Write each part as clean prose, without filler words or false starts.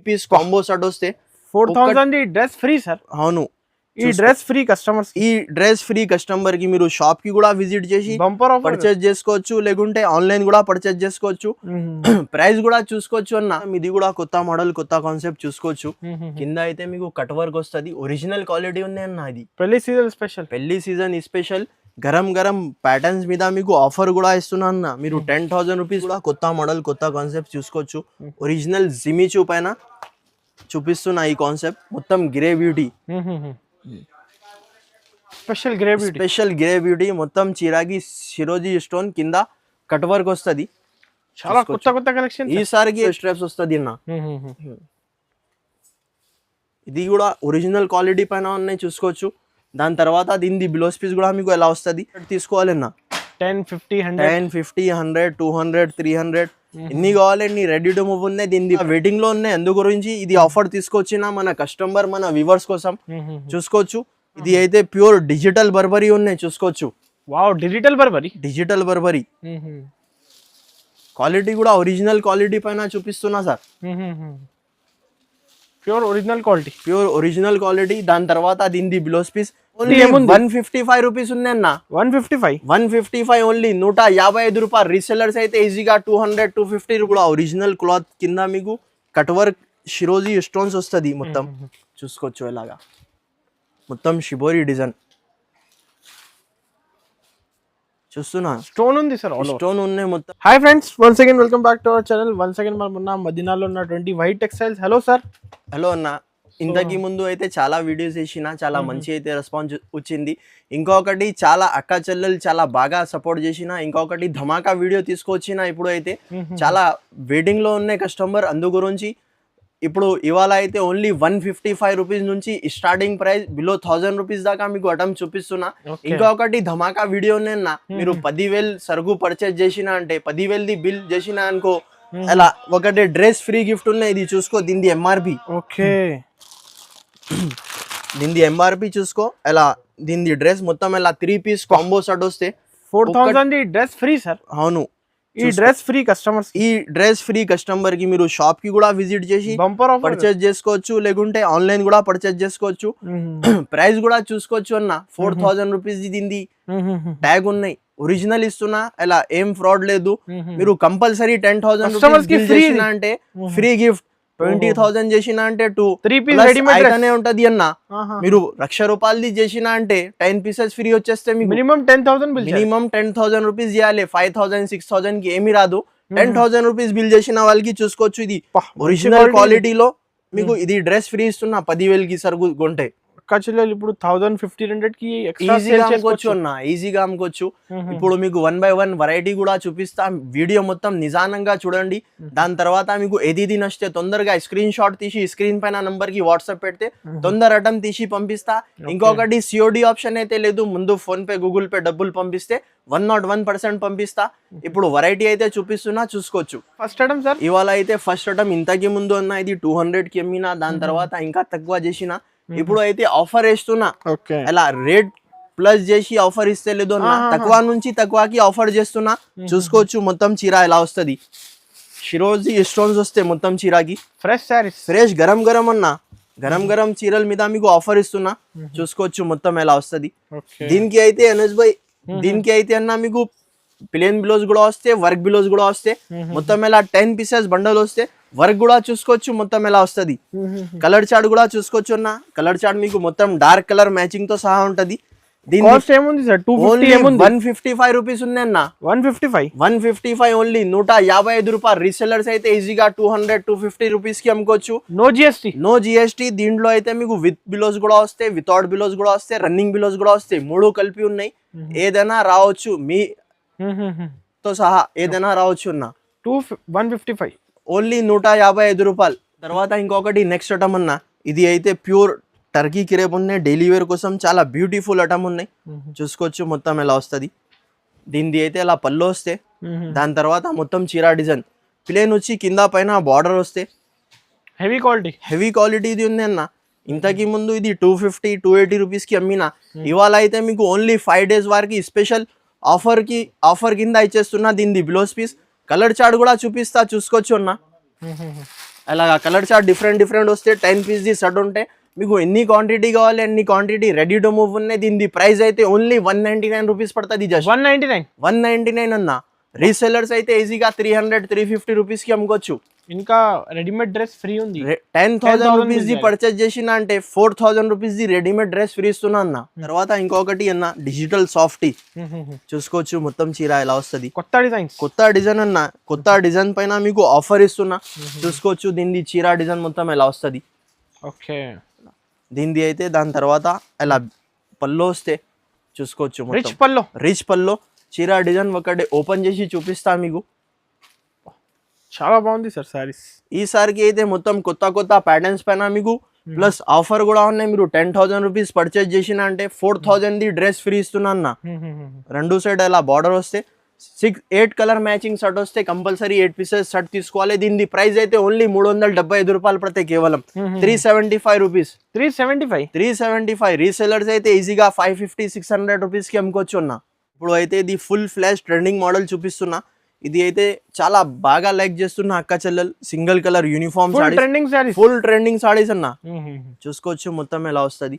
Piece combo set వస్తే 4000 dress free sir. అవును, ఈ డ్రెస్ ఫ్రీ కస్టమర్స్, ఈ డ్రెస్ ఫ్రీ కస్టమర్ కి మీరు షాప్ కి కూడా విజిట్ చేసి బంపర్ ఆఫర్ పర్చేజ్ చేసుకోవచ్చు, లేకుంటే ఆన్లైన్ కూడా పర్చేజ్ చేసుకోవచ్చు. ప్రైస్ కూడా చూసుకోవచ్చు అన్న. ఇది కూడా కొత్త మోడల్ కొత్త కాన్సెప్ట్ చూసుకోవచ్చు. కింద అయితే మీకు కట్ వర్క్ వస్తుంది, ఒరిజినల్ క్వాలిటీ ఉంది అన్న. ఇది పెళ్లి సీజన్ స్పెషల్, పెళ్లి season special garam garam patterns మీద మీకు ఆఫర్ కూడా ఇస్తున్నా అన్న. మీరు 10,000 రూపీస్ కూడా కొత్త మోడల్ కొత్త కాన్సెప్ట్ చూసుకోవచ్చు. ఒరిజినల్ జిమిచూ పైన చూపిస్తున్నా ఈ కాన్సెప్ట్. మొత్తం grey beauty, special grey beauty, special grey beauty. మొత్తం చీరాకి షిరోజీ స్టోన్ కింద కట్ వర్క్ వస్తుంది. చాలా కొత్త కొత్త కలెక్షన్ ఈసారికి స్ట్రాప్స్ వస్తుంది అన్న. ఇది కూడా ఒరిజినల్ క్వాలిటీ పైన ఉన్నాయి చూసుకోవచ్చు. దాని తర్వాత దీని బ్లౌజ్ పీస్ కూడా మీకు ఎలా వస్తుంది తీసుకోవాలన్నా. 10, 50, 100, 200, 300 ఎన్ని కావాలండి. రెడీ టు మూవ్ ఉన్నాయి. దీని వెయిటింగ్ లో ఉన్నాయి. అందు గురించి ఇది ఆఫర్ తీసుకొచ్చిన మన కస్టమర్ మన వ్యూవర్స్ కోసం చూసుకోవచ్చు. ఇది అయితే ప్యూర్ డిజిటల్ బర్బరీ ఉన్నాయి చూసుకోవచ్చు. Wow, digital Burberry, digital Burberry quality కూడా ఒరిజినల్ క్వాలిటీ పైన చూపిస్తున్నా sir. Pure original quality, pure original quality. దాని తర్వాత దీని బ్లౌజ్ పీస్ ఓన్లీ 155 రూపీస్ ఉంది అన్న. 155 ఓన్లీ, 155 రూపాయలు. రీసెల్లర్స్ అయితే ఈజీగా 200, 250 కూడా. ఒరిజినల్ క్లాత్ కింద మీకు కట్ వర్క్ షిరోజీ స్టోన్స్ వస్తుంది. మొత్తం చూసుకోవచ్చు ఎలాగా. మొత్తం షిబోరి డిజైన్ చూస్తున్నా. స్టోన్ ఉంది సార్, స్టోన్ ఉన్నాయి మొత్తం. Hi friends, once again welcome back to our channel. Once again మనం ఉన్న మదీనాలో ఉన్నటువంటి white textiles. Hello sir. Hello అన్న. ఇంతకి ముందు అయితే చాలా వీడియోస్ వేసిన, చాలా మంచి అయితే రెస్పాన్స్ వచ్చింది. ఇంకొకటి చాలా అక్క చెల్లెలు చాలా బాగా సపోర్ట్ చేసిన. ఇంకొకటి ధమాకా వీడియో తీసుకొచ్చిన. ఇప్పుడు అయితే చాలా వెయిటింగ్ లో ఉన్నాయి కస్టమర్. అందు గురించి ఇప్పుడు ఇవాళ అయితే ఓన్లీ 155 రూపీస్ నుంచి స్టార్టింగ్ ప్రైస్ బిలో 1000 రూపీస్ దాకా మీకు అటెంప్ట్ చూపిస్తున్నా. ఇంకొకటి ధమాకా వీడియో ఉన్న. మీరు 10,000 సరుకు పర్చేజ్ చేసిన అంటే 10,000ది బిల్ చేసిన అనుకో, అలా ఒకటి డ్రెస్ ఫ్రీ గిఫ్ట్ ఉన్నాయి. ఇది చూసుకో, దీని ఎంఆర్పి. ఓకే, దీని ఎంఆర్పి చూసుకో. ఎలా దీని డ్రెస్ మొత్తం ఎలా 3 పీస్ కాంబో సెట్ వస్తే 4000 డ్రెస్ ఫ్రీ సార్. అవును, ఈ డ్రెస్ ఫ్రీ కస్టమర్స్, ఈ డ్రెస్ ఫ్రీ కస్టమర్ కి మీరు షాప్ కి కూడా విజిట్ చేసి బంపర్ ఆఫర్ పర్చేజ్ చేసుకోవచ్చు, లేకుంటే ఆన్లైన్ కూడా పర్చేజ్ చేసుకోవచ్చు. ప్రైస్ కూడా చూసుకోవచ్చు అన్న. 4000 రూపీస్ దీని ట్యాగ్ ఉన్నాయి. ఒరిజినల్ ఇస్తున్నా, అలా ఏం ఫ్రాడ్ లేదు. మీరు కంపల్సరీ 10,000 రూపీస్ అంటే ఫ్రీ గిఫ్ట్. 20,000 చేసిన అంటే 3 పీస్ రెడీమేడ్ అయితేనే ఉంటది అన్న. మీరు 1,00,000 రూపాయలది చేసిన అంటే 10 పీసెస్ ఫ్రీ వచ్చేస్తే మీకు మినిమం 10,000 బిల్, మినిమం 10,000 రూపీస్ చేయాలి. 5,000, 6,000 కి ఏమి రాదు. 10,000 రూపీస్ బిల్ చేసిన వాళ్ళకి చూసుకోవచ్చు. ఇది ఒరిజినల్ క్వాలిటీలో మీకు ఇది డ్రెస్ ఫ్రీ ఇస్తున్నా. 10,000కి సరుకు కొంటే చెల్లెలు ఇప్పుడు 1,000-1,500 కి ఈజీగా అమ్ముకోవచ్చు అన్న, ఈజీగా అమ్ముకోవచ్చు. ఇప్పుడు మీకు 1 by 1 వెరైటీ కూడా చూపిస్తా. వీడియో మొత్తం నిదానంగా చూడండి. దాని తర్వాత మీకు ఏది నచ్చితే తొందరగా స్క్రీన్ షాట్ తీసి స్క్రీన్ పైన నంబర్ కి వాట్సాప్ పెడితే తొందర అటెంప్ట్ తీసి పంపిస్తా. ఇంకొకటి సిఓడి ఆప్షన్ అయితే లేదు. ముందు ఫోన్ పే గూగుల్ పే డబ్బులు పంపిస్తే 101% పంపిస్తా. ఇప్పుడు వెరైటీ అయితే చూపిస్తున్నా చూసుకోవచ్చు. ఫస్ట్ అటెంప్ట్ సార్ ఇవాళ అయితే ఫస్ట్ అటెంప్ట్. ఇంతకి ముందు అన్న ఇది 200కి అమ్మినా, దాని తర్వాత ఇంకా తక్కువ చేసిన. ఇప్పుడు అయితే ఆఫర్ వేస్తున్నా. అలా రేట్ ప్లస్ చేసి ఆఫర్ ఇస్తే లేదు అన్న, తక్కువ నుంచి తక్కువకి ఆఫర్ చేస్తున్నా చూసుకోవచ్చు. మొత్తం చీర ఎలా వస్తుంది, షిరోజీ స్టోన్స్ వస్తే మొత్తం చీరకి ఫ్రెష్ సారీస్, ఫ్రెష్ గరం గరం అన్న. గరం గరం చీరల మీద మీకు ఆఫర్ ఇస్తున్నా చూసుకోవచ్చు. మొత్తం ఎలా వస్తుంది. దీనికి అయితే అనస్ భాయ్, దీనికి అయితే అన్న మీకు ప్లేన్ బ్లౌజ్ కూడా వస్తే, వర్క్ బ్లౌజ్ కూడా వస్తే. మొత్తం ఎలా 10 పీసెస్ బండల్ వస్తే వర్క్ కూడా చూసుకోవచ్చు. మొత్తం ఎలా వస్తుంది. కలర్ చార్ట్ కూడా చూసుకోవచ్చు అన్న. కలర్ చార్ట్ మీకు మొత్తం డార్క్ కలర్ మ్యాచింగ్ తో సహా ఉంటది. దీని 155 రూపీస్ ఉంది అన్న. 155 ఓన్లీ, 155 రూపాయలు. రీసెల్లర్స్ అయితే ఈజీగా 200, 250 రూపీస్ కి అమ్ముకోవచ్చు. No GST. దీంట్లో అయితే మీకు విత్ బిలోస్ కూడా వస్తే, వితౌట్ బిలోస్ కూడా వస్తే, రన్నింగ్ బిలోస్ కూడా వస్తాయి. 3 కలిపి ఉన్నాయి. ఏదైనా రావచ్చు, మీ తో సహా ఏదైనా రావచ్చు అన్న. 155 ఓన్లీ 155 రూపాయలు. తర్వాత ఇంకొకటి నెక్స్ట్ ఐటమ్ అన్న. ఇది అయితే ప్యూర్ టర్కీ క్రేప్ ఉన్నాయి. డైలీ వేర్ కోసం చాలా బ్యూటిఫుల్ ఐటమ్ ఉన్నాయి చూసుకోవచ్చు. మొత్తం ఎలా వస్తుంది. దీనిది అయితే అలా పళ్ళు వస్తే, దాని తర్వాత మొత్తం చీరా డిజైన్ ప్లేన్ వచ్చి కింద పైన బార్డర్ వస్తే హెవీ క్వాలిటీ ఇది ఉంది అన్న. ఇంతకి ముందు ఇది 250, 280 రూపీస్ కి అమ్మినా. ఇవాళ అయితే మీకు ఓన్లీ 5 days వరకు స్పెషల్ ఆఫర్ కింద ఇచ్చేస్తున్నా. దీనిది బ్లౌజ్ పీస్ కలర్ చార్ట్ కూడా చూపిస్తా చూసుకోవచ్చు అన్న. అలాగా కలర్ చార్ట్ డిఫరెంట్ వస్తే 10 పీస్ ది షర్ట్ ఉంటే మీకు ఎన్ని క్వాంటిటీ కావాలి అన్ని క్వాంటిటీ రెడీ టు మూవ్ ఉన్నాయి. దీని ప్రైస్ అయితే ఓన్లీ 199 రూపీస్ పడుతుంది. జస్ట్ 199 అన్న. రీసెల్లర్స్ అయితే ఈజీగా 300-350 రూపీస్ కి అమ్ముకోవచ్చు. ఇంకా రెడీమేడ్ డ్రెస్ ఫ్రీ ఉంది. 10,000 రూపీస్ ది పర్చేస్ చేసిన అంటే 4,000 rupees the readymade dress free ఇస్తున్నా అన్న. తర్వాత ఇంకొకటి అన్న డిజిటల్ సాఫ్టీ చూసుకోవచ్చు. మొత్తం చీర ఇలా వస్తుంది. కొత్త డిజైన్ అన్న. కొత్త డిజైన్ పైన మీకు ఆఫర్ ఇస్తున్నా చూసుకోవచ్చు. దీని చీర డిజైన్ మొత్తం ఎలా వస్తుంది. ఓకే దీనిది అయితే దాని తర్వాత ఇలా పల్లో వస్తే చూసుకోవచ్చు. రిచ్ పల్లో చీర డిజైన్ ఒకటి ఓపెన్ చేసి చూపిస్తా మీకు. చాలా బాగుంది సార్ సారీస్. ఈసారికి అయితే మొత్తం కొత్త ప్యాటర్న్స్ పైన మీకు ప్లస్ ఆఫర్ కూడా ఉన్నాయి. మీరు 10,000 రూపీస్ పర్చేస్ చేసిన అంటే 4,000 ది డ్రెస్ ఫ్రీ ఇస్తున్నా అన్న. రెండు సైడ్ ఇలా బార్డర్ వస్తే 8 కలర్ మ్యాచింగ్ షర్ట్ వస్తే కంపల్సరీ 8 పీసెస్ షర్ట్ తీసుకోవాలి. దీని ప్రైస్ అయితే ఓన్లీ 375 రూపాయలు పడతాయి. కేవలం 375 రూపీస్. 375. రీసెలర్స్ అయితే ఈజీగా 550-600 రూపీస్ కి అమ్ముకోవచ్చు అన్న. ఇప్పుడు అయితే ఇది ఫుల్ ఫ్లాష్ ట్రెండింగ్ మోడల్ చూపిస్తున్నా. ఇది అయితే చాలా బాగా లైక్ చేస్తున్న అక్క చెల్లెలు. Single colour uniform full trending saris అన్న. చూసుకోవచ్చు మొత్తం ఎలా వస్తుంది.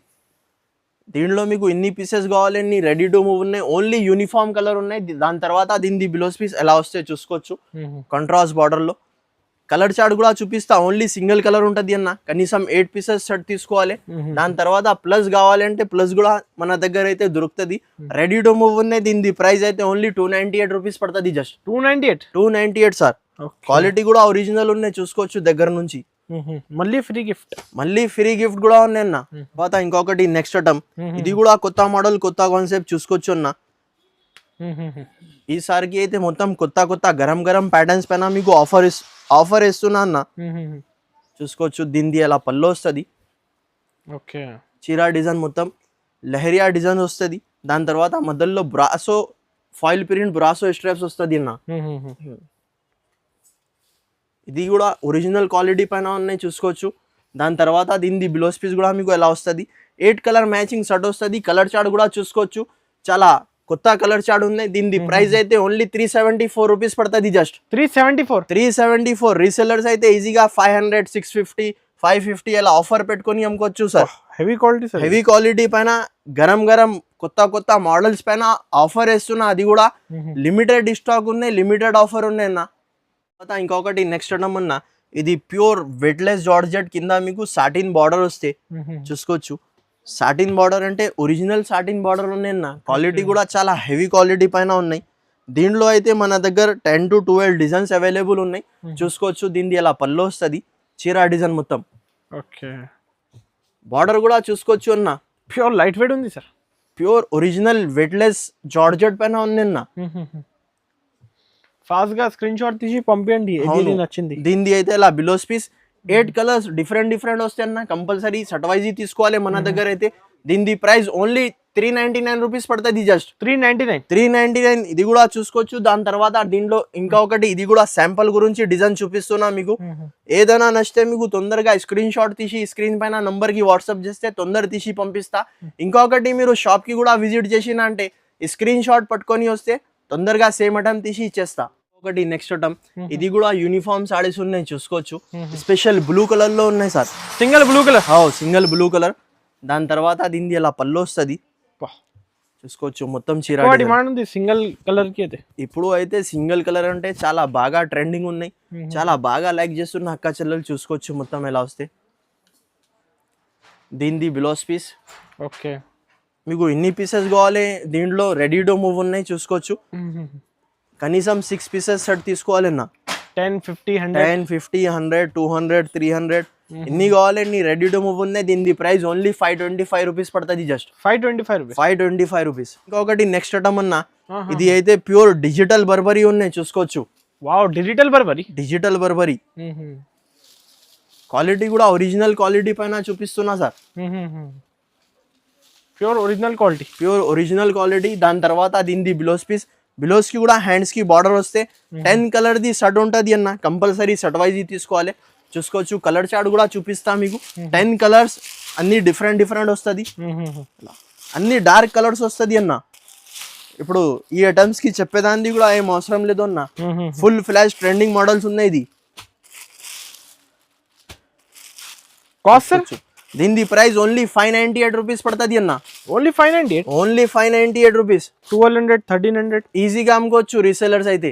దీనిలో మీకు ఎన్ని పీసెస్ కావాలి అన్ని రెడీ టు మూవ్ ఉన్నాయి. ఓన్లీ యూనిఫామ్ కలర్ ఉన్నాయి. దాని తర్వాత దీని బ్లౌజ్ పీస్ ఎలా వస్తే చూసుకోవచ్చు. కాంట్రాస్ట్ బార్డర్ లో కలర్ చార్ట్ కూడా చూపిస్తా. ఓన్లీ సింగిల్ కలర్ ఉంటుంది అన్న. కనీసం 8 పీసెస్ షర్ట్ తీసుకోవాలి. దాని తర్వాత ప్లస్ కావాలంటే ప్లస్ కూడా మన దగ్గర అయితే దొరుకుతుంది. రెడీ టు మూవ్ ఉన్నాయి. దీని ప్రైస్ అయితే ఓన్లీ 298 రూపీస్ పడుతుంది. Just 298 sir. క్వాలిటీ కూడా ఒరిజినల్ ఉన్నాయి చూసుకోవచ్చు దగ్గర నుంచి. మళ్ళీ ఫ్రీ గిఫ్ట్ కూడా ఉన్నాయి అన్న. తర్వాత ఇంకొకటి నెక్స్ట్ ఐటమ్. ఇది కూడా కొత్త మోడల్ కొత్త కాన్సెప్ట్ చూసుకోవచ్చు అన్న. ఈసారికి అయితే మొత్తం కొత్త గరం ప్యాటర్న్స్ పైన మీకు ఆఫర్ ఇస్తున్నా అన్న. చూసుకోవచ్చు. దీనిది అలా పల్లో వస్తుంది. ఓకే చీరా డిజైన్ మొత్తం లెహరియా డిజైన్ వస్తుంది. దాని తర్వాత మధ్యలో brasso foil print brasso straps వస్తుంది అన్న. ఇది కూడా ఒరిజినల్ క్వాలిటీ పైన ఉన్నాయి చూసుకోవచ్చు. దాని తర్వాత దీని బ్లౌజ్ పీస్ కూడా మీకు ఎలా వస్తుంది. 8 కలర్ మ్యాచింగ్ షర్ట్ వస్తుంది. కలర్ చార్ట్ కూడా చూసుకోవచ్చు. చాలా కొత్త కలర్ చార్ట్ ఉన్నాయి. దీని ప్రైస్ అయితే ఓన్లీ 374 రూపీస్ పడుతుంది. జస్ట్ 374. రీసెల్లర్స్ అయితే ఈజీగా 500, 650, 550 అలా ఆఫర్ పెట్టుకొని అమ్ముకోవచ్చు సార్. హెవీ క్వాలిటీ పైన గరం కొత్త మోడల్స్ పైన ఆఫర్ వేస్తున్నా. అది కూడా లిమిటెడ్ స్టాక్ ఉన్నాయి. లిమిటెడ్ ఆఫర్ ఉన్నాయి అన్న. ఇంకొకటి నెక్స్ట్ ఐటమ్ అన్న. ఇది ప్యూర్ వెట్లెస్ జార్జెట్ కింద మీకు సాటిన్ బార్డర్ వస్తే చూసుకోవచ్చు. సాటిన్ బార్డర్ అంటే ఒరిజినల్ సాటిన్ బార్డర్ ఉన్నాయి అన్న. క్వాలిటీ కూడా చాలా హెవీ క్వాలిటీ పైన ఉన్నాయి. దీంట్లో అయితే మన దగ్గర 10 to 12 డిజైన్స్ అవైలబుల్ ఉన్నాయి చూసుకోవచ్చు. దీనిది అలా పల్లో వస్తుంది. చీరా డిజైన్ మొత్తం. ఓకే బార్డర్ కూడా చూసుకోవచ్చు అన్న. ప్యూర్ లైట్ వెయిట్ ఉంది సార్. ప్యూర్ ఒరిజినల్ వెట్లెస్ జార్జెట్ పైన ఉంది అన్న. ఫాస్ట్ గా స్క్రీన్ షాట్ తీసి పంపించండి ఏది నచ్చింది. దీనిది అయితే ఇలా బ్లౌజ్ పీస్ 8 కలర్స్ డిఫరెంట్ వస్తాయి అన్న. కంపల్సరీ షర్ట్ వైజ్ తీసుకోవాలి మన దగ్గర అయితే. దీని ప్రైస్ ఓన్లీ 399 రూపీస్ పడుతుంది. జస్ట్ 399. ఇది కూడా చూసుకోవచ్చు. దాని తర్వాత దీంట్లో ఇంకా ఒకటి ఇది కూడా శాంపుల్ గురించి డిజైన్ చూపిస్తున్నా మీకు. ఏదైనా నచ్చితే మీకు తొందరగా స్క్రీన్ షాట్ తీసి స్క్రీన్ పైన నంబర్ కి వాట్సాప్ చేస్తే తొందర తీసి పంపిస్తా. ఇంకొకటి మీరు షాప్ కి కూడా విజిట్ చేసిన అంటే స్క్రీన్ షాట్ పట్టుకొని వస్తే తొందరగా సేమ్ ఐటమ్ తీసి ఇచ్చేస్తా. ఒకటి నెక్స్ట్ ఐటమ్. ఇది కూడా యూనిఫామ్ సారీస్ ఉన్నాయి చూసుకోవచ్చు. స్పెషల్ బ్లూ కలర్ లో ఉన్నాయి సార్. Single blue colour. దాని తర్వాత దీనిది అలా పల్లో వస్తుంది చూసుకోవచ్చు. మొత్తం చీర సింగిల్ కలర్ కి అయితే. ఇప్పుడు అయితే సింగిల్ కలర్ అంటే చాలా బాగా ట్రెండింగ్ ఉన్నాయి. చాలా బాగా లైక్ చేస్తున్న అక్క చెల్లెలు చూసుకోవచ్చు. మొత్తం ఎలా వస్తే దీనిది బ్లౌజ్ పీస్. ఓకే మీకు ఎన్ని పీసెస్ కావాలి దీంట్లో రెడీ టు మూవ్ ఉన్నాయి చూసుకోవచ్చు. కనీసం 6 పీసెస్ షర్ట్ తీసుకోవాలన్నా. 10, 50, 100, 200, 300 ఎన్ని కావాలండి రెడీ టు మూవ్ ఉన్నాయి. దీని ప్రైస్ ఓన్లీ 525 రూపీస్ పడుతుంది. Just 525 rupees. ఇంకొకటి నెక్స్ట్ ఐటమ్ అన్న. ఇది అయితే ప్యూర్ డిజిటల్ బర్బరీ ఉన్నాయి చూసుకోవచ్చు. డిజిటల్ బర్బరీ క్వాలిటీ కూడా ఒరిజినల్ క్వాలిటీ పైన చూపిస్తున్నా సార్. Pure original quality. దాని తర్వాత దీని బ్లౌజ్ కి కూడా హ్యాండ్స్ కి బార్డర్ వస్తే 10 కలర్ ది షర్ట్ ఉంటుంది అన్న. కంపల్సరీ షర్ట్ వైజ్ తీసుకోవాలి చూసుకోవచ్చు. కలర్ చార్ట్ కూడా చూపిస్తా మీకు. 10 కలర్స్ అన్ని డిఫరెంట్ వస్తుంది. అన్ని డార్క్ కలర్స్ వస్తుంది అన్న. ఇప్పుడు ఈ ఐటమ్స్ కి చెప్పేదాన్ని కూడా ఏం అవసరం లేదు అన్న. ఫుల్ ఫ్లాష్ ట్రెండింగ్ మోడల్స్ ఉన్నాయి. ఇది కాస్ట్ సార్ దీని ప్రైస్ ఓన్లీ 598 రూపీస్ పడుతుంది అన్న. Only 598, only 598 rupees. 1200, 1300 ఈజీగా అమ్ముకోవచ్చు రీసెలర్స్ అయితే.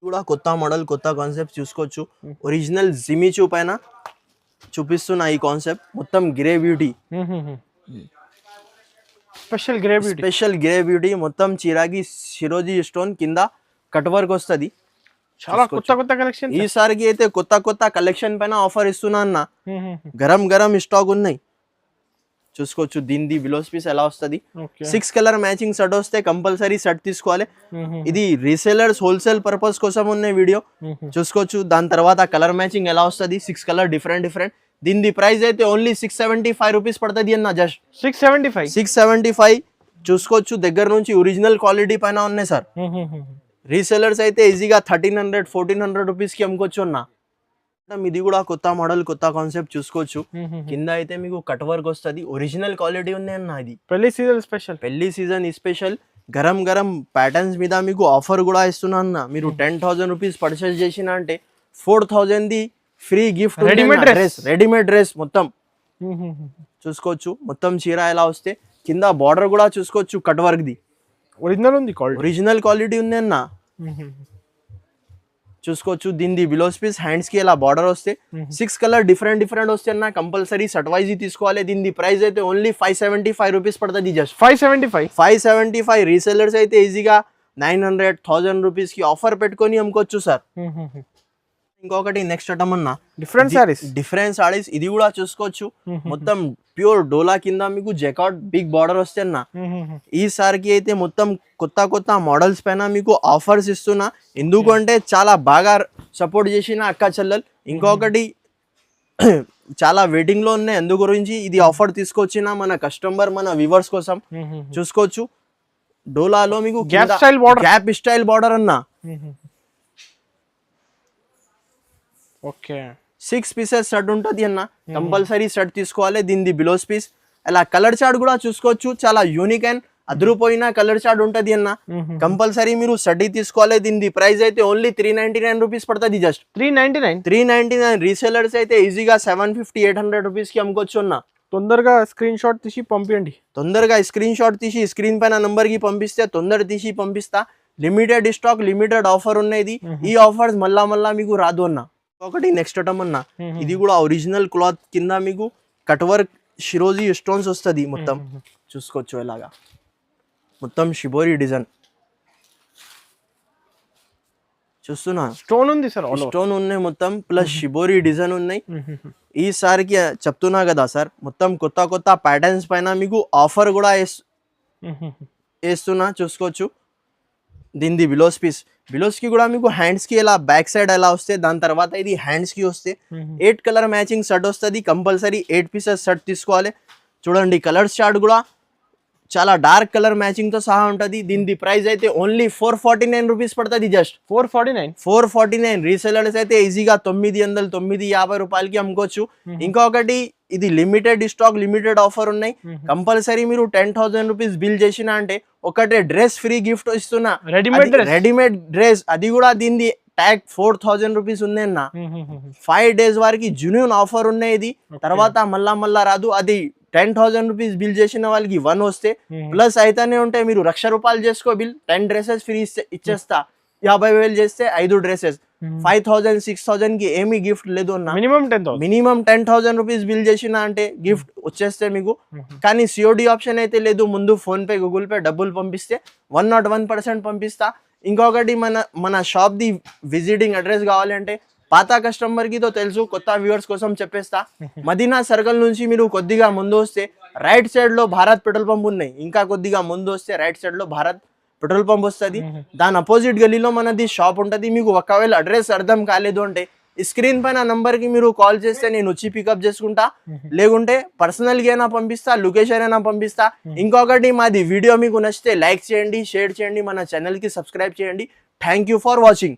కూడా కొత్త మోడల్ కొత్త కాన్సెప్ట్ చూసుకోవచ్చు. ఒరిజినల్ జిమిచూ పైన చూపిస్తున్న ఈ కాన్సెప్ట్ మొత్తం grey beauty, special grey beauty, special grey beauty మొత్తం చిరాగి షిరోజీ స్టోన్ కింద కట్ వర్క్ వస్తుంది. చాలా కొత్త కొత్త కలెక్షన్. ఈసారికి అయితే కొత్త కొత్త కలెక్షన్ పైన ఆఫర్ ఇస్తున్నా అన్న. గరం గరం స్టాక్ ఉన్నాయి చూసుకోవచ్చు. దీనిది బిలోస్ పీస్ ఎలా వస్తుంది, 6 కలర్ మ్యాచింగ్ సెట్ వస్తే కంపల్సరీ సెట్ తీసుకోవాలి. ఇది రీసేలర్స్ హోల్సేల్ పర్పస్ కోసం ఉన్న వీడియో చూసుకోవచ్చు. దాని తర్వాత కలర్ మ్యాచింగ్ ఎలా వస్తుంది, 6 కలర్ డిఫరెంట్ డిఫరెంట్. దీని ప్రైస్ అయితే ఓన్లీ 675 రూపీస్ పడుతుంది అన్న. జస్ట్ 675 చూసుకోవచ్చు. దగ్గర నుంచి ఒరిజినల్ క్వాలిటీ పైన ఉన్నాయి సార్. రీసెలర్స్ అయితే ఈజీగా 1300, 1400 రూపీస్కి అమ్ముకోవచ్చు అన్న. ఇది కూడా కొత్త మోడల్ కొత్త కాన్సెప్ట్ చూసుకోవచ్చు. కింద అయితే మీకు కట్ వర్క్ వస్తుంది, ఒరిజినల్ క్వాలిటీ ఉంది అన్న. ఇది పెళ్లి సీజన్ స్పెషల్, పెళ్లి season special garam garam patterns మీద మీకు ఆఫర్ కూడా ఇస్తున్నా అన్న. మీరు 10,000 రూపీస్ పర్చేస్ చేసిన అంటే 4,000 the free gift. Readymade dress మొత్తం చూసుకోవచ్చు. మొత్తం చీర ఎలా వస్తే కింద బార్డర్ కూడా చూసుకోవచ్చు కట్ వర్క్ ది. ఒరిజినల్ ఉంది, ఒరిజినల్ క్వాలిటీ ఉంది అన్న చూసుకోవచ్చు. దీనిది బిలోస్ పీస్ హ్యాండ్స్ కి ఇలా బార్డర్ వస్తే 6 కలర్ డిఫరెంట్ డిఫరెంట్ వస్తే అన్న. కంపల్సరీ సెట్ వైజ్ తీసుకోవాలి. దీని ప్రైస్ అయితే ఓన్లీ 575 రూపీస్ పడుతుంది. జస్ట్ 575. రీసెలర్స్ అయితే ఈజీగా 900, 1000 రూపీస్ కి ఆఫర్ పెట్టుకొని అమ్ముకోవచ్చు సార్. ఇంకొకటి నెక్స్ట్ ఐటమ్ అన్న, డిఫరెంట్ సారీస్. ఇది కూడా చూసుకోవచ్చు. మొత్తం ప్యూర్ డోలా కింద మీకు జెకాట్ బిగ్ బార్డర్ వస్తే అన్న. ఈసారికి అయితే మొత్తం కొత్త కొత్త మోడల్స్ పైన మీకు ఆఫర్స్ ఇస్తున్నా. ఎందుకంటే చాలా బాగా సపోర్ట్ చేసిన అక్క చెల్లెలు. ఇంకొకటి చాలా వెయిటింగ్ లో ఉన్నాయి. అందు గురించి ఇది ఆఫర్ తీసుకొచ్చిన మన కస్టమర్ మన వ్యూవర్స్ కోసం చూసుకోవచ్చు. డోలాలో మీకు గ్యాప్ స్టైల్ బార్డర్ అన్న. 6 పీసెస్ సెట్ ఉంటుంది అన్న. కంపల్సరీ సెట్ తీసుకోవాలి. దీనిది బిలోస్ పీస్ అలా కలర్ చార్ట్ కూడా చూసుకోవచ్చు. చాలా యూనిక్ అండ్ అదిరిపోయిన కలర్ చార్ట్ ఉంటుంది అన్న. కంపల్సరీ మీరు సెట్ తీసుకోవాలి. దీనిది ప్రైస్ అయితే ఓన్లీ 399 రూపీస్ పడుతుంది. జస్ట్ 399. రీసెలర్స్ అయితే ఈజీగా 750, 800 రూపీస్ కి అమ్ముకోవచ్చు అన్న. తొందరగా స్క్రీన్ షాట్ తీసి పంపించండి. తొందరగా స్క్రీన్ షాట్ తీసి స్క్రీన్ పైన నంబర్ కి పంపిస్తే తొందర తీసి పంపిస్తా. లిమిటెడ్ స్టాక్, లిమిటెడ్ ఆఫర్ ఉన్నది. ఈ ఆఫర్స్ మళ్ళా మీకు రాదు అన్న. ఒకటి నెక్స్ట్ ఐటమ్ అన్న. ఇది కూడా ఒరిజినల్ క్లాత్ కింద మీకు కట్ వర్క్ షిరోజీ స్టోన్స్ వస్తుంది. మొత్తం చూసుకోవచ్చు. ఎలాగా మొత్తం షిబోరి డిజైన్ చూస్తున్నా. స్టోన్ ఉంది సార్, స్టోన్ ఉన్నాయి మొత్తం, ప్లస్ షిబోరి డిజైన్ ఉన్నాయి. ఈసారికి చెప్తున్నా కదా సార్, మొత్తం కొత్త కొత్త ప్యాటర్న్స్ పైన మీకు ఆఫర్ కూడా వేస్తున్నా చూసుకోవచ్చు. దీనిది బిలోస్ పీస్. బిలోస్ కి కూడా మీకు హ్యాండ్స్ కి ఇలా బ్యాక్ సైడ్ ఎలా వస్తే, దాని తర్వాత ఇది హ్యాండ్స్ కి వస్తే 8 కలర్ మ్యాచింగ్ సెట్ వస్తుంది. కంపల్సరీ 8 పీసెస్ సెట్ తీసుకోవాలి. చూడండి కలర్ చార్ట్ కూడా చాలా డార్క్ కలర్ మ్యాచింగ్ తో సహా ఉంటుంది. దీని ప్రైస్ అయితే ఓన్లీ 449 రూపీస్ పడుతుంది. జస్ట్ 449. రీసెలర్స్ అయితే ఈజీగా 900, 950 రూపాయలకి అమ్ముకోవచ్చు. ఇంకొకటి ఇది లిమిటెడ్ స్టాక్, లిమిటెడ్ ఆఫర్ ఉన్నాయి. కంపల్సరీ మీరు 10,000 రూపీస్ బిల్ చేసిన అంటే ఒకటే డ్రెస్ ఫ్రీ గిఫ్ట్ ఇస్తున్నా. Readymade dress. అది కూడా దీని ట్యాగ్ 4,000 రూపీస్ ఉంది అన్న. 5 days వరకు జెన్యూన్ ఆఫర్ ఉన్నాయి. ఇది తర్వాత మళ్ళా రాదు. అది 10,000 రూపీస్ బిల్ చేసిన వాళ్ళకి 1 వస్తే ప్లస్ అయితేనే ఉంటాయి. మీరు 1,00,000 రూపాయలు చేసుకో బిల్, 10 డ్రెస్సెస్ ఫ్రీ ఇచ్చేస్తా. 50,000 చేస్తే 5 డ్రెస్సెస్. 5,000, 6,000 కి ఏమీ గిఫ్ట్ లేదు అన్న. మినిమం 10,000 రూపీస్ బిల్ చేసిన అంటే గిఫ్ట్ వచ్చేస్తే మీకు. కానీ సిఓడి ఆప్షన్ అయితే లేదు. ముందు ఫోన్ పే, గూగుల్ పే డబ్బులు పంపిస్తే 101% పంపిస్తా. ఇంకొకటి మన షాప్ ది విజిటింగ్ అడ్రస్ కావాలంటే పాత కస్టమర్ కి తో తెలుసు, కొత్త వ్యూవర్స్ కోసం చెప్పేస్తా. మదీనా సర్కిల్ నుంచి మీరు కొద్దిగా ముందు వస్తే రైట్ సైడ్ లో భారత్ పెట్రోల్ పంప్ ఉన్నాయి. ఇంకా కొద్దిగా ముందు వస్తే రైట్ సైడ్ లో భారత్ పెట్రోల్ పంప్ వస్తుంది. దాని అపోజిట్ గలీలో మనది షాప్ ఉంటుంది. మీకు ఒకవేళ అడ్రస్ అర్థం కాలేదు అంటే స్క్రీన్ పైన నంబర్ కి మీరు కాల్ చేస్తే నేను వచ్చి పికప్ చేసుకుంటా. లేకుంటే పర్సనల్ గా అయినా పంపిస్తా, లొకేషన్ అయినా పంపిస్తా. ఇంకొకటి మాది వీడియో మీకు నచ్చితే లైక్ చేయండి, షేర్ చేయండి, మన ఛానల్ కి సబ్స్క్రైబ్ చేయండి. Thank you for watching.